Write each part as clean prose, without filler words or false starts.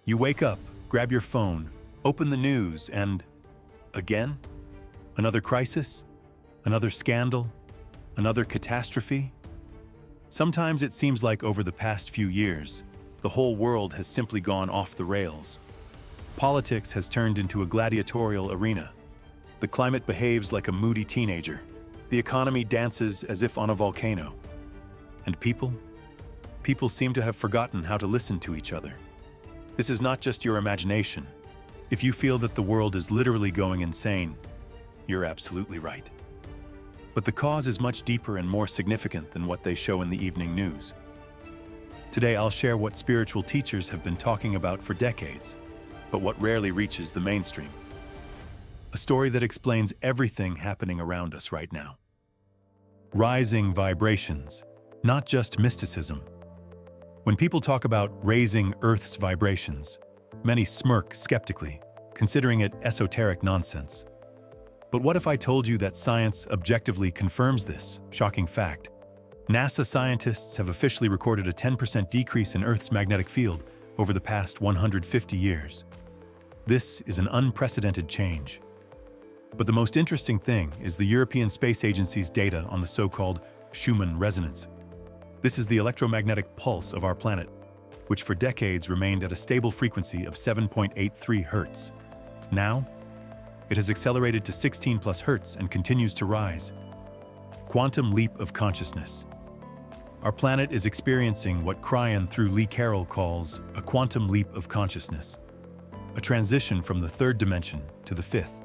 You wake up, grab your phone, open the news, and again? Another crisis? Another scandal? Another catastrophe? Sometimes it seems like over the past few years, the whole world has simply gone off the rails. Politics has turned into a gladiatorial arena. The climate behaves like a moody teenager. The economy dances as if on a volcano. And people seem to have forgotten how to listen to each other. This is not just your imagination. If you feel that the world is literally going insane, you're absolutely right. But the cause is much deeper and more significant than what they show in the evening news. Today I'll share what spiritual teachers have been talking about for decades, but what rarely reaches the mainstream. A story that explains everything happening around us right now. Rising vibrations, not just mysticism. When people talk about raising Earth's vibrations, many smirk skeptically, considering it esoteric nonsense. But what if I told you that science objectively confirms this shocking fact? NASA scientists have officially recorded a 10% decrease in Earth's magnetic field over the past 150 years. This is an unprecedented change. But the most interesting thing is the European Space Agency's data on the so-called Schumann resonance. This is the electromagnetic pulse of our planet, which for decades remained at a stable frequency of 7.83 Hz. Now, it has accelerated to 16 plus Hz and continues to rise. Quantum leap of consciousness. Our planet is experiencing what Cryan through Lee Carroll calls a quantum leap of consciousness, a transition from the third dimension to the fifth.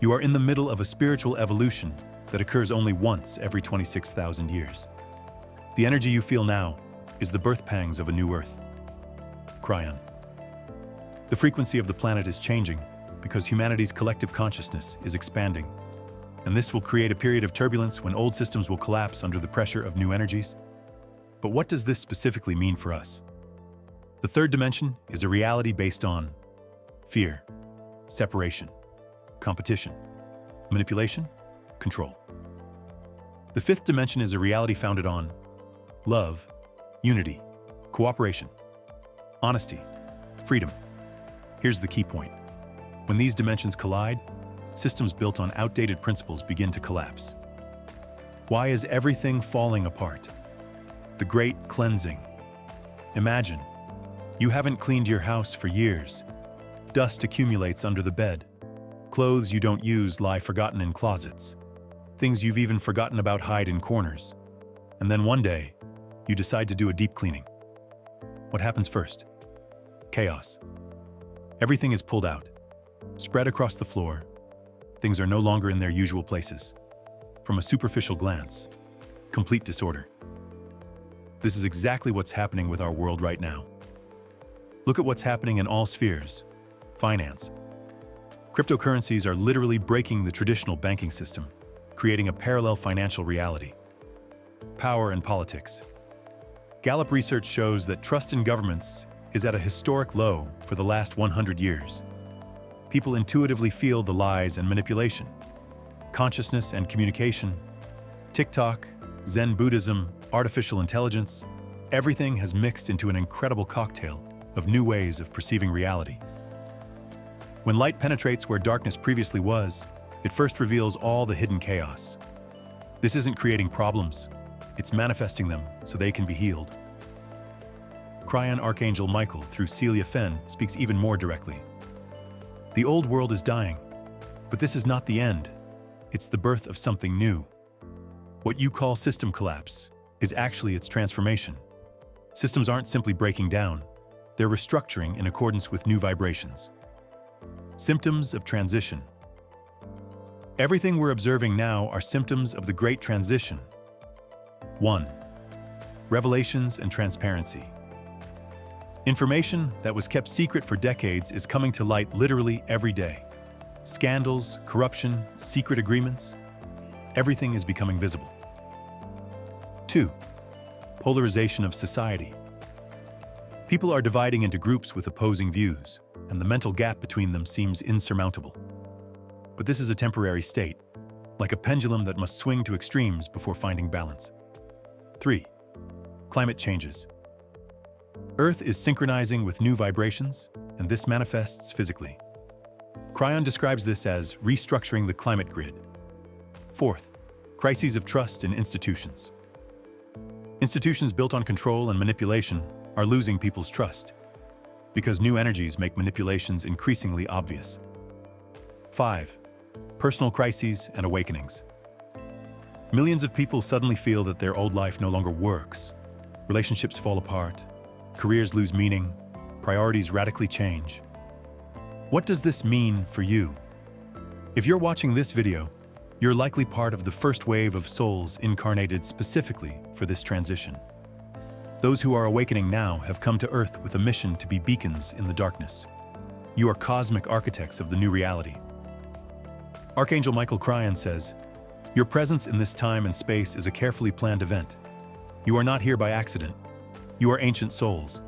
You are in the middle of a spiritual evolution that occurs only once every 26,000 years. The energy you feel now is the birth pangs of a new Earth. Cryan. The frequency of the planet is changing because humanity's collective consciousness is expanding. And this will create a period of turbulence when old systems will collapse under the pressure of new energies. But what does this specifically mean for us? The third dimension is a reality based on fear, separation, competition, manipulation, control. The fifth dimension is a reality founded on love, unity, cooperation, honesty, freedom. Here's the key point. When these dimensions collide, systems built on outdated principles begin to collapse. Why is everything falling apart? The great cleansing. Imagine, you haven't cleaned your house for years. Dust accumulates under the bed. Clothes you don't use lie forgotten in closets. Things you've even forgotten about hide in corners. And then one day, you decide to do a deep cleaning. What happens first? Chaos. Everything is pulled out, spread across the floor. Things are no longer in their usual places. From a superficial glance, complete disorder. This is exactly what's happening with our world right now. Look at what's happening in all spheres. Finance. Cryptocurrencies are literally breaking the traditional banking system, creating a parallel financial reality. Power and politics. Gallup research shows that trust in governments is at a historic low for the last 100 years. People intuitively feel the lies and manipulation. Consciousness and communication. TikTok, Zen Buddhism, artificial intelligence, everything has mixed into an incredible cocktail of new ways of perceiving reality. When light penetrates where darkness previously was, it first reveals all the hidden chaos. This isn't creating problems, it's manifesting them so they can be healed. Cryan Archangel Michael through Celia Fenn speaks even more directly. The old world is dying, but this is not the end. It's the birth of something new. What you call system collapse is actually its transformation. Systems aren't simply breaking down, they're restructuring in accordance with new vibrations. Symptoms of transition. Everything we're observing now are symptoms of the Great Transition. 1. Revelations and transparency. Information that was kept secret for decades is coming to light literally every day. Scandals, corruption, secret agreements, everything is becoming visible. 2. Polarization of society. People are dividing into groups with opposing views, and the mental gap between them seems insurmountable. But this is a temporary state, like a pendulum that must swing to extremes before finding balance. 3. Climate changes. Earth is synchronizing with new vibrations, and this manifests physically. Cryon describes this as restructuring the climate grid. Fourth, crises of trust in institutions. Institutions built on control and manipulation are losing people's trust because new energies make manipulations increasingly obvious. 5. Personal crises and awakenings. Millions of people suddenly feel that their old life no longer works. Relationships fall apart, careers lose meaning, priorities radically change. What does this mean for you? If you're watching this video, you're likely part of the first wave of souls incarnated specifically for this transition. Those who are awakening now have come to Earth with a mission to be beacons in the darkness. You are cosmic architects of the new reality. Archangel Michael Cryon says, "Your presence in this time and space is a carefully planned event. You are not here by accident. You are ancient souls,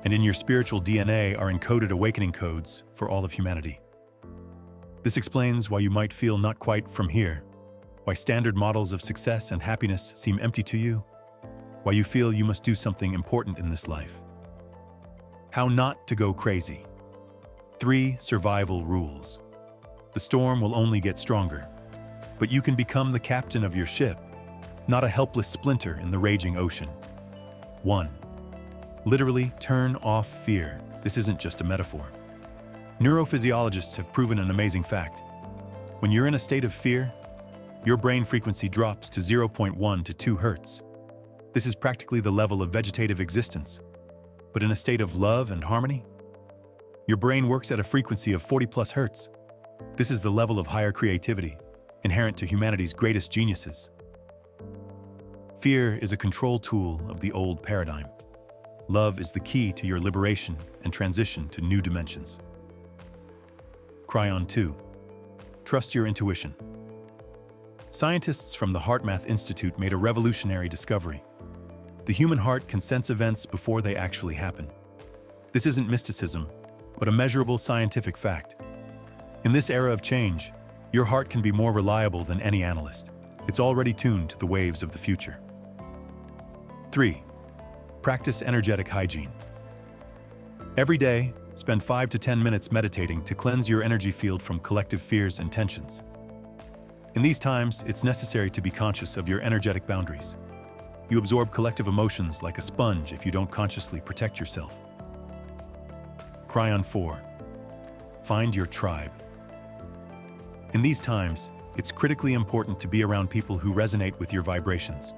and in your spiritual DNA are encoded awakening codes for all of humanity." This explains why you might feel not quite from here, why standard models of success and happiness seem empty to you, why you feel you must do something important in this life. How not to go crazy. 3 survival rules. The storm will only get stronger, but you can become the captain of your ship, not a helpless splinter in the raging ocean. 1. Literally turn off fear. This isn't just a metaphor. Neurophysiologists have proven an amazing fact. When you're in a state of fear, your brain frequency drops to 0.1 to 2 hertz. This is practically the level of vegetative existence. But in a state of love and harmony, your brain works at a frequency of 40 plus hertz. This is the level of higher creativity, inherent to humanity's greatest geniuses. Fear is a control tool of the old paradigm. Love is the key to your liberation and transition to new dimensions. Cryon 2. Trust your intuition. Scientists from the HeartMath Institute made a revolutionary discovery. The human heart can sense events before they actually happen. This isn't mysticism, but a measurable scientific fact. In this era of change, your heart can be more reliable than any analyst. It's already tuned to the waves of the future. 3. Practice energetic hygiene. Every day, spend 5 to 10 minutes meditating to cleanse your energy field from collective fears and tensions. In these times, it's necessary to be conscious of your energetic boundaries. You absorb collective emotions like a sponge if you don't consciously protect yourself. Cryon 4. Find your tribe. In these times, it's critically important to be around people who resonate with your vibrations.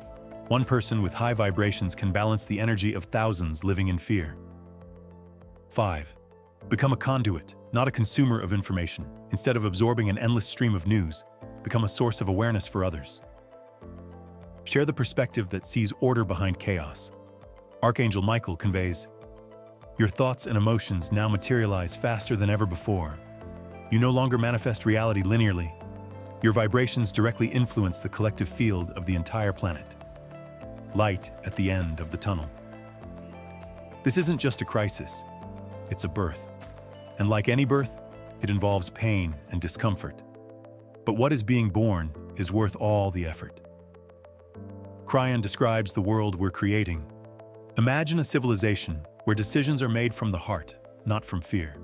One person with high vibrations can balance the energy of thousands living in fear. 5. Become a conduit, not a consumer of information. Instead of absorbing an endless stream of news, become a source of awareness for others. Share the perspective that sees order behind chaos. Archangel Michael conveys, "Your thoughts and emotions now materialize faster than ever before. You no longer manifest reality linearly. Your vibrations directly influence the collective field of the entire planet." Light at the end of the tunnel. This isn't just a crisis, it's a birth. And like any birth, it involves pain and discomfort. But what is being born is worth all the effort. Cryon describes the world we're creating. Imagine a civilization where decisions are made from the heart, not from fear.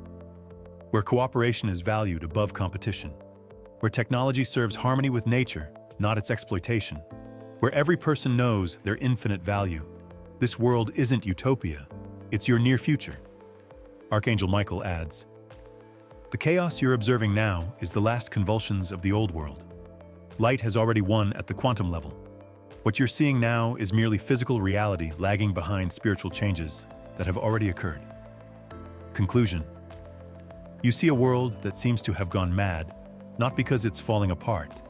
Where cooperation is valued above competition. Where technology serves harmony with nature, not its exploitation. Where every person knows their infinite value. This world isn't utopia, it's your near future. Archangel Michael adds, "The chaos you're observing now is the last convulsions of the old world. Light has already won at the quantum level. What you're seeing now is merely physical reality lagging behind spiritual changes that have already occurred." Conclusion. You see a world that seems to have gone mad, not because it's falling apart,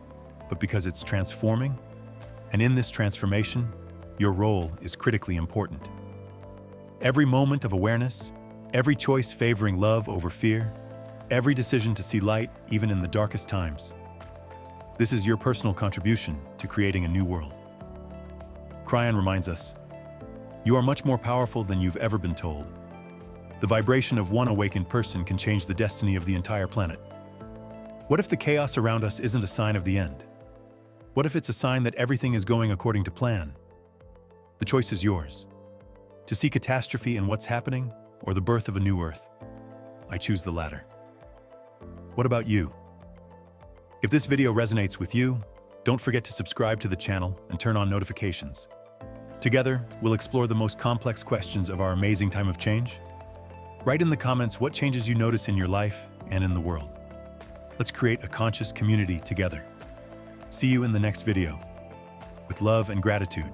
but because it's transforming. And in this transformation, your role is critically important. Every moment of awareness, every choice favoring love over fear, every decision to see light even in the darkest times. This is your personal contribution to creating a new world. Cryon reminds us, you are much more powerful than you've ever been told. The vibration of one awakened person can change the destiny of the entire planet. What if the chaos around us isn't a sign of the end? What if it's a sign that everything is going according to plan? The choice is yours. To see catastrophe in what's happening or the birth of a new Earth? I choose the latter. What about you? If this video resonates with you, don't forget to subscribe to the channel and turn on notifications. Together, we'll explore the most complex questions of our amazing time of change. Write in the comments what changes you notice in your life and in the world. Let's create a conscious community together. See you in the next video. With love and gratitude.